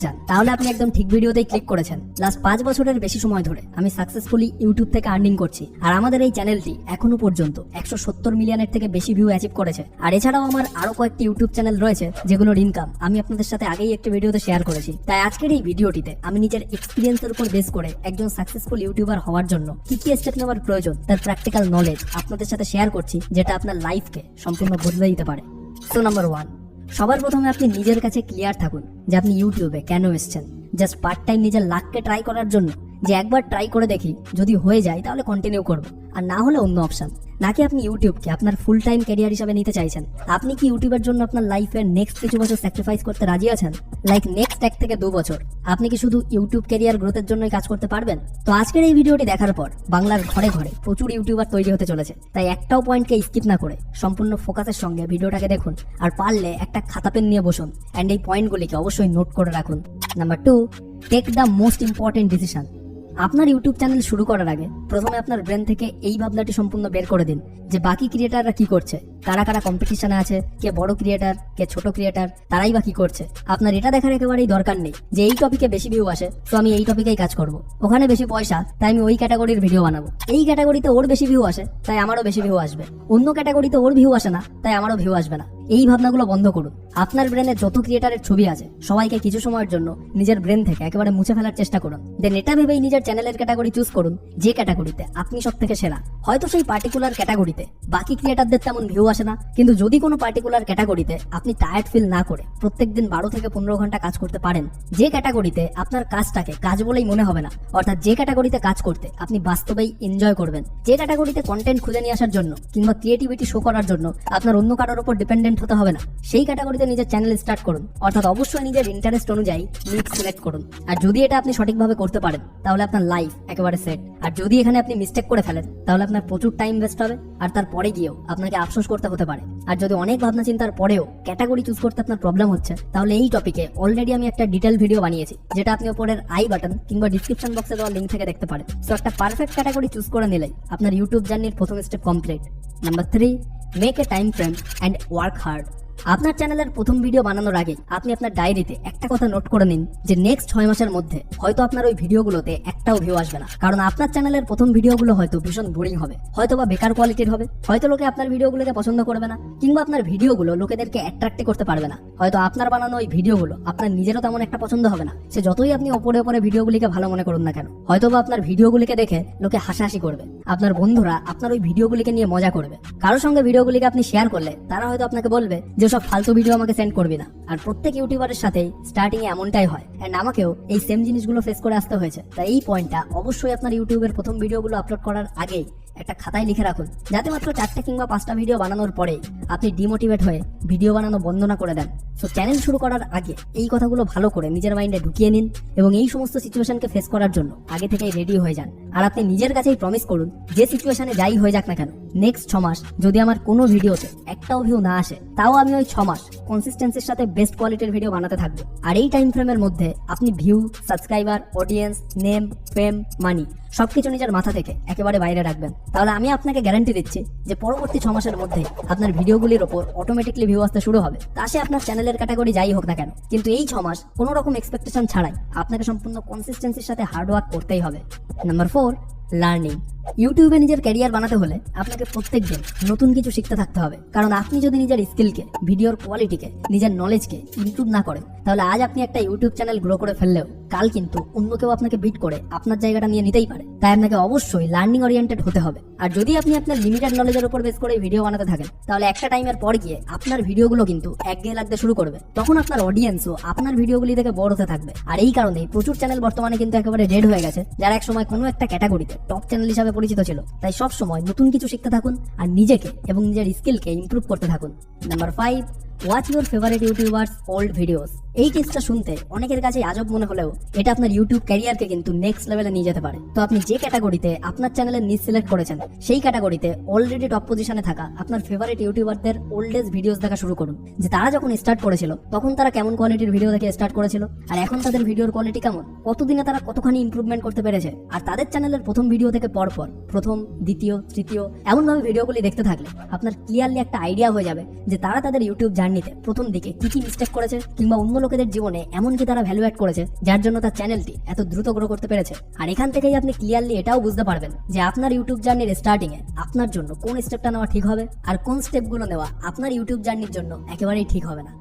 তাহলে আপনি একদম ঠিক ভিডিওতেই ক্লিক করেছেন। লাস্ট 5 বছরের বেশি সময় ধরে আমি সাকসেসফুলি ইউটিউব থেকে আর্নিং করছি, আর আমাদের এই চ্যানেলটি এখনো পর্যন্ত 170 মিলিয়নের থেকে বেশি ভিউ অ্যাচিভ করেছে। আর এছাড়াও আমার আরো কয়েকটি ইউটিউব চ্যানেল রয়েছে যেগুলোর ইনকাম আমি আপনাদের সাথে আগেই একটি ভিডিওতে শেয়ার করেছি। তাই আজকের এই ভিডিওটিতে আমি নিজের এক্সপিরিয়েন্সের উপর বেস করে একজন সাকসেসফুল ইউটিউবার হওয়ার জন্য কি কি স্টেপ নেওয়ার প্রয়োজন তার প্র্যাকটিক্যাল নলেজ আপনাদের সাথে শেয়ার করছি, যেটা আপনার লাইফকে সম্পূর্ণ বদলে দিতে পারে। সো নাম্বার 1, সবার প্রথমে আপনি নিজের কাছে ক্লিয়ার থাকুন যে আপনি ইউটিউবে কেন এসেছেন। জাস্ট পার্ট টাইম নিজের লাককে ট্রাই করার জন্য, যে একবার ট্রাই করে দেখি যদি হয়ে যায় তাহলে কন্টিনিউ করব, আর না হলে অন্য অপশন। নাকি আপনি ইউটিউবকে আপনার ফুল টাইম ক্যারিয়ার হিসেবে নিতে চাইছেন? আপনি কি ইউটিউবের জন্য আপনার লাইফের নেক্সট কিছু বছর স্যাক্রিফাইস করতে রাজি আছেন? লাইক নেক্সট 1 থেকে 2 বছর আপনি কি শুধু ইউটিউব ক্যারিয়ার গ্রোথের জন্যই কাজ করতে পারবেন? তো আজকের এই ভিডিওটি দেখার পর বাংলার ঘরে ঘরে প্রচুর ইউটিউবার তৈরি হতে চলেছে। তাই একটাও পয়েন্টকে স্কিপ না করে সম্পূর্ণ ফোকাসের সঙ্গে ভিডিওটাকে দেখুন, আর পারলে একটা খাতা পেন নিয়ে বসুন অ্যান্ড এই পয়েন্টগুলিকে অবশ্যই নোট করে রাখুন। Number 2, take the most important decision. আপনার ইউটিউব চ্যানেল শুরু করার আগে প্রথমে আপনার ব্রেন থেকে এই ভাবনাটি সম্পূর্ণ বের করে দিন যে বাকি ক্রিয়েটাররা কি করছে, কারা কারা কম্পিটিশনে আছে, কে বড় ক্রিয়েটার, কে ছোট ক্রিয়েটার, তারাই বা কি করছে। আপনার এটা দেখার একেবারেই দরকার নেই যে এই টপিকে বেশি ভিউ আসে তো আমি এই টপিকেই কাজ করব, ওখানে বেশি পয়সা তাই আমি ওই ক্যাটাগরির ভিডিও বানাবো, এই ক্যাটাগরিতে ওর বেশি ভিউ আসে তাই আমারও বেশি ভিউ আসবে, অন্য ক্যাটাগরিতে ওর ভিউ আসে না তাই আমারও ভিউ আসবে না। এই ভাবনাগুলো বন্ধ করুন। আপনার ব্রেনে যত ক্রিয়েটারের ছবি আছে সবাইকে কিছু সময়ের জন্য নিজের ব্রেন থেকে একেবারে মুছে ফেলার চেষ্টা করুন। দেন এটা ভেবেই নিজের চ্যানেলের ক্যাটাগরি চুজ করুন যে ক্যাটাগরিতে আপনি সব থেকে সেরা। হয়তো সেই পার্টিকুলার ক্যাটাগরিতে বাকি ক্রিয়েটারদের তেমন ভিউ আসে না, কিন্তু যদি কোনো পার্টিকুলার ক্যাটাগরিতে আপনি টায়ার্ড ফিল না করে প্রত্যেকদিন 12 থেকে 15 ঘন্টা কাজ করতে পারেন, যে ক্যাটাগরিতে আপনার কাজটাকে কাজ বলেই মনে হবে না, অর্থাৎ যে ক্যাটাগরিতে কাজ করতে আপনি বাস্তবেই এনজয় করবেন, যে ক্যাটাগরিতে কন্টেন্ট খুঁজে নিয়ে আসার জন্য কিংবা ক্রিয়েটিভিটি শো করার জন্য আপনার অন্য কারোর উপর ডিপেন্ডেন্ট হতে হবে না, সেই ক্যাটাগরিতে নিজের চ্যানেল স্টার্ট করুন। অর্থাৎ অবশ্যই নিজের ইন্টারেস্ট অনুযায়ী নিড সিলেক্ট করুন। আর যদি এটা আপনি সঠিকভাবে করতে পারেন তাহলে আপনার লাইফ একেবারে সেট। আর যদি এখানে আপনি মিস্টেক করে ফেলেন তাহলে আপনার প্রচুর টাইম ওয়েস্ট হবে, আর তারপরে গিয়েও আপনাকে আফসোস করতে হতে পারে। আর যদি অনেক ভাবনা চিন্তার পরেও ক্যাটাগরি চুজ করতে আপনার প্রবলেম হচ্ছে, তাহলে এই টপিকে অলরেডি আমি একটা ডিটেল ভিডিও বানিয়েছি, যেটা আপনি উপরের আই বাটন কিংবা ডিসক্রিপশন বক্সে দেওয়া লিঙ্ক থেকে দেখতে পারেন। সো একটা পারফেক্ট ক্যাটাগরি চুজ করে নিলেই আপনার ইউটিউব জার্নির প্রথম step complete. Number 3, make a time frame and work hard. আপনার চ্যানেলের প্রথম ভিডিও বানানোর আগে আপনি আপনার ডায়েরিতে একটা কথা নোট করে নিন যে নেক্সট 6 মাসের মধ্যে হয়তো আপনার ওই ভিডিওগুলোতে একটাও ভিউ আসবে না, কারণ আপনার চ্যানেলের প্রথম ভিডিওগুলো হয়তো ভীষণ বোরিং হবে, হয়তো বা বেকার কোয়ালিটির হবে, হয়তো লোকে আপনার ভিডিওগুলোকে পছন্দ করবে না, কিংবা আপনার ভিডিওগুলো লোকেদেরকে অ্যাট্রাক্ট করতে পারবে না। হয়তো আপনার বানানো ওই ভিডিওগুলো আপনার নিজেরও তেমন একটা পছন্দ হবে না, সে যতই আপনি ওপরে ওপরে ভিডিওগুলিকে ভালো মনে করুন না কেন। হয়তো বা আপনার ভিডিওগুলিকে দেখে লোকে হাসাহাসি করবে, আপনার বন্ধুরা আপনার ওই ভিডিওগুলিকে নিয়ে মজা করবে, কারোর সঙ্গে ভিডিওগুলিকে আপনি শেয়ার করলে তারা হয়তো আপনাকে বলবে যে সব ফালতু ভিডিও আমাকে সেন্ড করবি না। আর প্রত্যেক ইউটিউবারের সাথে স্টার্টিং এ এমনটাই হয়, এন্ড আমাকেও এই সেম জিনিসগুলো ফেস করে আসতে হয়েছে। তাই এই পয়েন্টটা অবশ্যই আপনার ইউটিউবের প্রথম ভিডিওগুলো আপলোড করার আগেই একটা খাতায় লিখে রাখুন, যাতে মাত্র 4টে কিংবা 5টা ভিডিও বানানোর পরে আপনি ডিমোটিভেট হয়ে ভিডিও বানানো বন্ধ না করে দেন। সো চ্যানেল শুরু করার আগে এই কথাগুলো ভালো করে নিজের মাইন্ডে ঢুকিয়ে নিন এবং এই সমস্ত সিচুয়েশনকে ফেস করার জন্য আগে থেকেই রেডি হয়ে যান। আর আপনি নিজের কাছেই প্রমিস করুন যে সিচুয়েশনে যাই হয়ে যাক না কেন, নেক্সট 6 মাস যদি আমার কোনো ভিডিওতে একটাও ভিউ না আসে, তাও আমি ওই 6 মাস কনসিস্টেন্সির সাথে বেস্ট কোয়ালিটির ভিডিও বানাতে থাকবো। আর এই টাইম ফ্রেমের মধ্যে আপনি ভিউ, সাবস্ক্রাইবার, অডিয়েন্স, নেম, ফেম, মানি সবকিছু নিজের মাথা থেকে একেবারে বাইরে রাখবেন। তাহলে আমি আপনাকে গ্যারান্টি দিচ্ছি যে পরবর্তী 6 মাসের মধ্যে আপনার ভিডিওগুলির ওপর অটোমেটিকলি ভিউ আসতে শুরু হবে। তা সে আপনার চ্যানেলের ক্যাটাগরি যাই হোক না কেন, কিন্তু এই 6 মাস কোনো রকম এক্সপেকটেশন ছাড়াই আপনাকে সম্পূর্ণ কনসিস্টেন্সির সাথে হার্ডওয়ার্ক করতেই হবে। Number 4, learning. ইউটিউবে নিজের ক্যারিয়ার বানাতে হলে আপনাকে প্রত্যেকদিন নতুন কিছু শিখতে থাকতে হবে, কারণ আপনি যদি নিজের স্কিলকে, ভিডিওর কোয়ালিটিকে, নিজের নলেজকে ইমপ্রুভ না করেন, তাহলে আজ আপনি একটা ইউটিউব চ্যানেল গ্রো করে ফেললেও কাল কিন্তু অন্য কেউ আপনাকে বিট করে আপনার জায়গাটা নিয়ে নিতেই পারে। তাই আপনাকে অবশ্যই লার্নিং ওরিয়েন্টেড হতে হবে। আর যদি আপনি আপনার লিমিটেড নলেজের উপর বেস করে ভিডিও বানাতে থাকেন, তাহলে একটা টাইমের পর গিয়ে আপনার ভিডিওগুলো কিন্তু একঘেয়ে লাগতে শুরু করবে। তখন আপনার অডিয়েন্সও আপনার ভিডিওগুলি থেকে বড় হতে থাকবে। আর এই কারণেই প্রচুর চ্যানেল বর্তমানে কিন্তু একেবারে ডেড হয়ে গেছে, যারা এক সময় কোনো একটা ক্যাটাগরিতে টপ চ্যানেল হিসাবে পরিচিত ছিল। তাই সব সময় নতুন কিছু শিখতে থাকুন আর নিজেকে এবং নিজের স্কিলকে ইমপ্রুভ করতে থাকুন। Number 5, watch your favourite YouTubers old videos. এই টিপসটা শুনতে অনেকের কাছে আজব মনে হলেও এটা আপনার ইউটিউব ক্যারিয়ারকে কিন্তু নেক্সট লেভেলে নিয়ে যেতে পারে। তো আপনি যে ক্যাটাগরিতে আপনার চ্যানেলের নিচ সিলেক্ট করেছেন, সেই ক্যাটাগরিতে অলরেডি টপ পজিশনে থাকা আপনার ফেভারিট ইউটিউবারদের ওল্ডেস্ট ভিডিওস দেখা শুরু করুন, যে তারা যখন স্টার্ট করেছিল তখন তারা কেমন কোয়ালিটির ভিডিও দেখে স্টার্ট করেছিল, আর এখন তাদের ভিডিওর কোয়ালিটি কেমন, কতদিনে তারা কতখানি ইমপ্রুভমেন্ট করতে পেরেছে। আর তাদের চ্যানেলের প্রথম ভিডিও থেকে পরপর প্রথম, দ্বিতীয়, তৃতীয় এমনভাবে ভিডিওগুলি দেখতে থাকলে আপনার ক্লিয়ারলি একটা আইডিয়া হয়ে যাবে যে তারা তাদের ইউটিউব জার্নিতে প্রথম দিকে কি কি মিস্টেক করেছে, কিংবা অন্য লোকেদের জীবনে এমন কি তারা ভ্যালু অ্যাড করেছে যার জন্য তার চ্যানেলটি এত দ্রুত গ্রো করতে পেরেছে। আর এখান থেকেই আপনি ক্লিয়ারলি এটাও বুঝতে পারবেন যে আপনার ইউটিউব জার্নির স্টার্টিং এ আপনার জন্য কোন স্টেপটা নেওয়া ঠিক হবে আর কোন স্টেপগুলো নেওয়া আপনার ইউটিউব জার্নির জন্য একেবারেই ঠিক হবে না।